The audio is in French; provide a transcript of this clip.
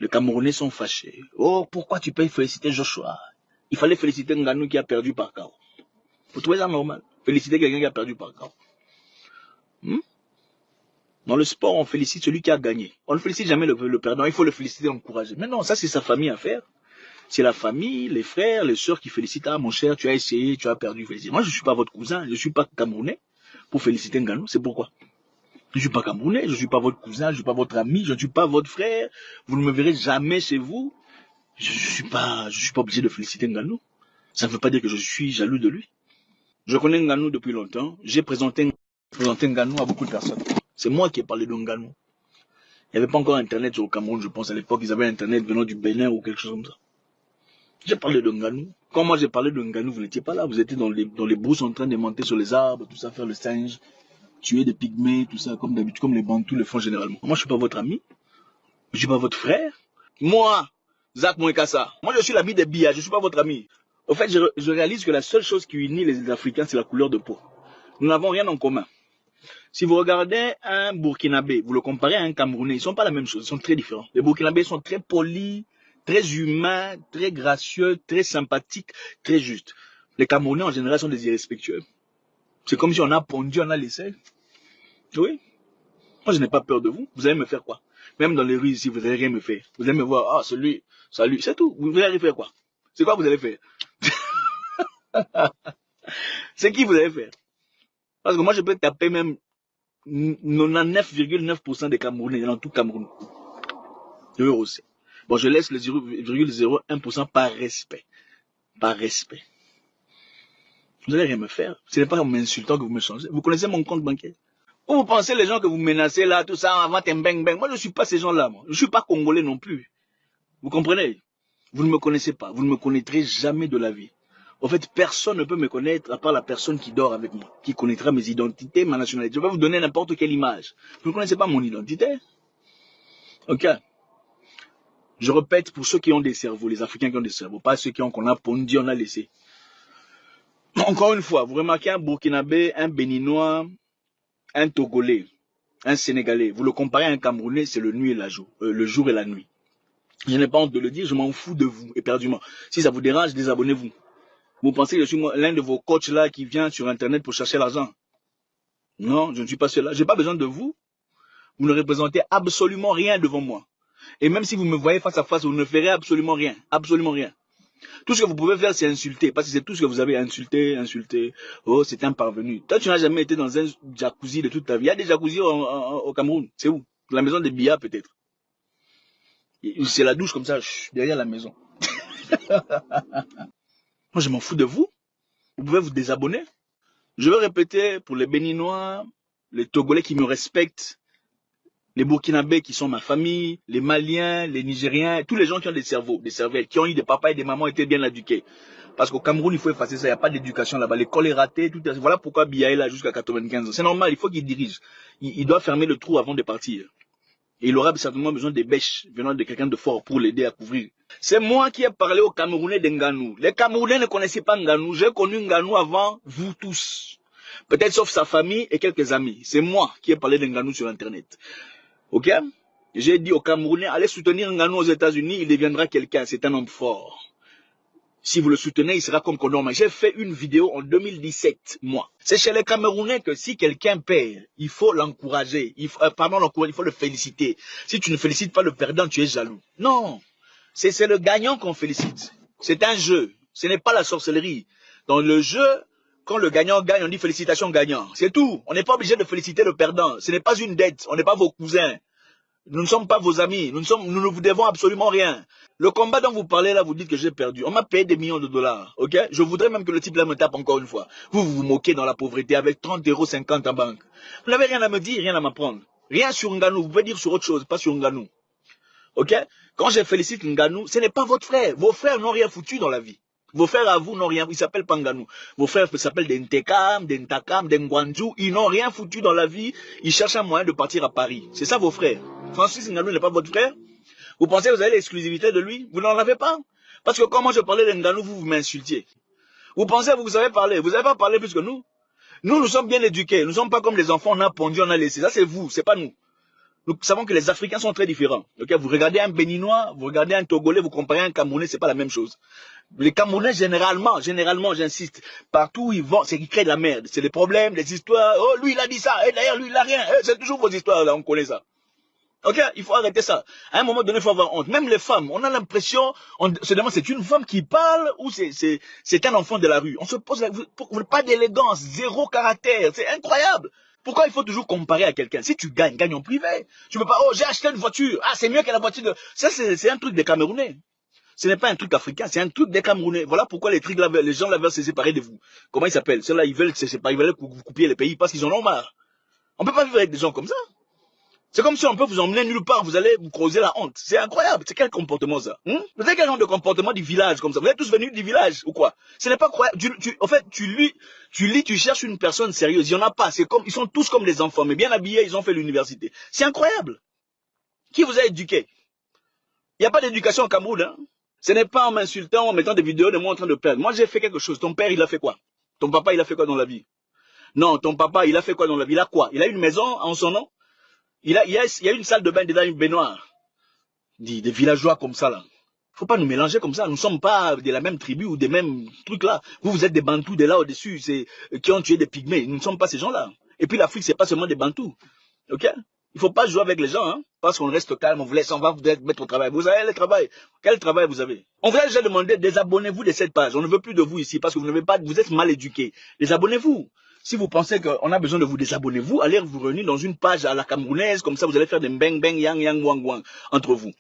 Les Camerounais sont fâchés. Oh, pourquoi tu peux féliciter Joshua? Il fallait féliciter Nganou qui a perdu par KO. Vous trouvez ça normal? Féliciter quelqu'un qui a perdu par KO. Dans le sport, on félicite celui qui a gagné. On ne félicite jamais le perdant. Il faut le féliciter, l'encourager. Mais non, ça c'est sa famille à faire. C'est la famille, les frères, les sœurs qui félicitent. Ah mon cher, tu as essayé, tu as perdu. Félicite. Moi je ne suis pas votre cousin, je ne suis pas Camerounais pour féliciter Nganou. C'est pourquoi? Je ne suis pas Camerounais, je ne suis pas votre cousin, je ne suis pas votre ami, je ne suis pas votre frère. Vous ne me verrez jamais chez vous. Je ne suis pas obligé de féliciter Nganou. Ça ne veut pas dire que je suis jaloux de lui. Je connais Nganou depuis longtemps. J'ai présenté Nganou à beaucoup de personnes. C'est moi qui ai parlé de Nganou. Il n'y avait pas encore Internet au Cameroun, je pense. À l'époque, ils avaient Internet venant du Bénin ou quelque chose comme ça. J'ai parlé de Nganou. Quand moi j'ai parlé de Nganou, vous n'étiez pas là. Vous étiez dans les brousses en train de monter sur les arbres, tout ça, faire le singe, tuer des pygmées, tout ça, comme d'habitude, comme les Bantous le font généralement. Moi, je ne suis pas votre ami. Je ne suis pas votre frère. Moi, Zach Mouekassa, moi je suis l'ami des Biya, je ne suis pas votre ami. Au fait, je réalise que la seule chose qui unit les Africains, c'est la couleur de peau. Nous n'avons rien en commun. Si vous regardez un Burkinabé, vous le comparez à un Camerounais, ils ne sont pas la même chose, ils sont très différents. Les Burkinabés sont très polis, très humains, très gracieux, très sympathiques, très justes. Les Camerounais en général sont des irrespectueux. C'est comme si on a pondu, on a laissé. Oui. Moi je n'ai pas peur de vous. Vous allez me faire quoi? Même dans les rues ici, vous n'allez rien me faire. Vous allez me voir, ah celui, salut, c'est tout. Vous allez faire quoi? C'est quoi vous allez faire? C'est qui vous allez faire? Parce que moi je peux taper même 99,9% des Camerounais dans tout Cameroun. Je veux aussi. Bon, je laisse le 0,01% par respect. Par respect. Vous n'allez rien me faire. Ce n'est pas en m'insultant que vous me changez. Vous connaissez mon compte bancaire. Ou vous pensez les gens que vous menacez là, tout ça, avant un bang bang. Moi, je ne suis pas ces gens-là, moi. Je ne suis pas congolais non plus. Vous comprenez? Vous ne me connaissez pas. Vous ne me connaîtrez jamais de la vie. En fait, personne ne peut me connaître à part la personne qui dort avec moi, qui connaîtra mes identités, ma nationalité. Je vais vous donner n'importe quelle image. Vous ne connaissez pas mon identité. Ok. Je répète pour ceux qui ont des cerveaux, les Africains qui ont des cerveaux, pas ceux qu'on a pondu, on a laissé. Encore une fois, vous remarquez un Burkinabé, un Béninois, un Togolais, un Sénégalais. Vous le comparez à un Camerounais, c'est le jour et la nuit. Je n'ai pas honte de le dire, je m'en fous de vous, éperdument. Si ça vous dérange, désabonnez-vous. Vous pensez que je suis l'un de vos coachs là qui vient sur Internet pour chercher l'argent? Non, je ne suis pas celui-là. Je n'ai pas besoin de vous. Vous ne représentez absolument rien devant moi. Et même si vous me voyez face à face, vous ne ferez absolument rien. Absolument rien. Tout ce que vous pouvez faire, c'est insulter. Parce que c'est tout ce que vous avez insulté. Oh, c'est un parvenu. Toi, tu n'as jamais été dans un jacuzzi de toute ta vie. Il y a des jacuzzis au Cameroun. C'est où? La maison des Biya, peut-être. C'est la douche comme ça, derrière la maison. Moi, je m'en fous de vous. Vous pouvez vous désabonner. Je vais répéter pour les Béninois, les Togolais qui me respectent, les Burkinabés qui sont ma famille, les Maliens, les Nigériens, tous les gens qui ont des cerveaux, des cervelles, qui ont eu des papas et des mamans étaient bien éduqués. Parce qu'au Cameroun, il faut effacer ça, il n'y a pas d'éducation là-bas. L'école est ratée, tout est... Voilà pourquoi Biya est là jusqu'à 95 ans. C'est normal, il faut qu'il dirige. Il doit fermer le trou avant de partir. Et il aura certainement besoin des bêches venant de quelqu'un de fort pour l'aider à couvrir. C'est moi qui ai parlé aux Camerounais de Nganou. Les Camerounais ne connaissaient pas Nganou. J'ai connu Nganou avant vous tous. Peut-être sauf sa famille et quelques amis. C'est moi qui ai parlé de Nganou sur Internet. Ok? J'ai dit aux Camerounais, allez soutenir Nganou aux États-Unis, il deviendra quelqu'un. C'est un homme fort. Si vous le soutenez, il sera comme Condorman. J'ai fait une vidéo en 2017, moi. C'est chez les Camerounais que si quelqu'un perd, il faut l'encourager. Il faut le féliciter. Si tu ne félicites pas le perdant, tu es jaloux. Non. C'est le gagnant qu'on félicite. C'est un jeu. Ce n'est pas la sorcellerie. Dans le jeu, quand le gagnant gagne, on dit félicitations gagnant. C'est tout. On n'est pas obligé de féliciter le perdant. Ce n'est pas une dette. On n'est pas vos cousins. Nous ne sommes pas vos amis. Nous ne vous devons absolument rien. Le combat dont vous parlez là, vous dites que j'ai perdu. On m'a payé des millions de dollars. Ok? Je voudrais même que le type là me tape encore une fois. Vous moquez dans la pauvreté avec 30,50 € en banque. Vous n'avez rien à me dire, rien à m'apprendre. Rien sur Nganou. Vous pouvez dire sur autre chose, pas sur Nganou. Ok? Quand je félicite Nganou, ce n'est pas votre frère. Vos frères n'ont rien foutu dans la vie. Vos frères à vous n'ont rien, ils s'appellent pas Nganou. Vos frères s'appellent des Ntekam, des Ntakam, des Ngwanju. Ils n'ont rien foutu dans la vie. Ils cherchent un moyen de partir à Paris. C'est ça vos frères. Francis Nganou n'est pas votre frère? Vous pensez que vous avez l'exclusivité de lui? Vous n'en avez pas? Parce que quand moi je parlais de Nganou, vous m'insultiez. Vous pensez que vous savez parler? Vous n'avez pas parlé plus que nous? Nous sommes bien éduqués. Nous ne sommes pas comme les enfants, on a pondu, on a laissé. Ça c'est vous, c'est pas nous. Nous savons que les Africains sont très différents. Okay? Vous regardez un Béninois, vous regardez un Togolais, vous comparez un Camerounais, c'est pas la même chose. Les Camerounais, généralement, j'insiste, partout où ils vont, c'est qu'ils créent de la merde. C'est des problèmes, des histoires. Oh, lui, il a dit ça. Et d'ailleurs, lui, il a rien. C'est toujours vos histoires, là, on connaît ça. Ok, il faut arrêter ça. À un moment donné, il faut avoir honte. Même les femmes, on a l'impression, on se demande, c'est une femme qui parle ou c'est un enfant de la rue. On se pose, pas d'élégance, zéro caractère. C'est incroyable. Pourquoi il faut toujours comparer à quelqu'un? Si tu gagnes, gagne en privé. Tu peux pas, oh, j'ai acheté une voiture. Ah, c'est mieux que la voiture de... Ça, c'est un truc des Camerounais. Ce n'est pas un truc africain, c'est un truc des Camerounais. Voilà pourquoi les gens là veulent se séparer de vous. Comment ils s'appellent? Ceux-là, ils veulent se séparer, ils veulent que vous coupiez les pays parce qu'ils en ont marre. On peut pas vivre avec des gens comme ça. C'est comme si on peut vous emmener nulle part, vous allez vous causer la honte. C'est incroyable. C'est quel comportement ça? Vous avez quel genre de comportement du village comme ça? Vous êtes tous venus du village ou quoi? Ce n'est pas croyable. En fait, tu cherches une personne sérieuse. Il n'y en a pas. C'est comme, ils sont tous comme des enfants, mais bien habillés, ils ont fait l'université. C'est incroyable. Qui vous a éduqué? Il n'y a pas d'éducation au Cameroun, hein? Ce n'est pas en m'insultant, en mettant des vidéos de moi en train de perdre. Moi, j'ai fait quelque chose. Ton père, il a fait quoi? Ton papa, il a fait quoi dans la vie? Non, ton papa, il a fait quoi dans la vie? Il a quoi? Il a une maison en son nom? Il y a une salle de bain dedans, une baignoire. Des villageois comme ça, là. Faut pas nous mélanger comme ça. Nous sommes pas de la même tribu ou des mêmes trucs là. Vous êtes des Bantous de là au-dessus, qui ont tué des pygmées. Nous ne sommes pas ces gens-là. Et puis l'Afrique, c'est pas seulement des Bantous. Ok? Il faut pas jouer avec les gens, hein. Parce qu'on reste calme, on vous laisse, on va vous mettre au travail. Vous avez le travail. Quel travail vous avez? On vous a déjà demandé, désabonnez-vous de cette page. On ne veut plus de vous ici parce que vous êtes mal éduqués. Désabonnez-vous. Si vous pensez qu'on a besoin de vous désabonner, allez vous réunir dans une page à la camerounaise, comme ça vous allez faire des bang bang yang yang wang wang entre vous.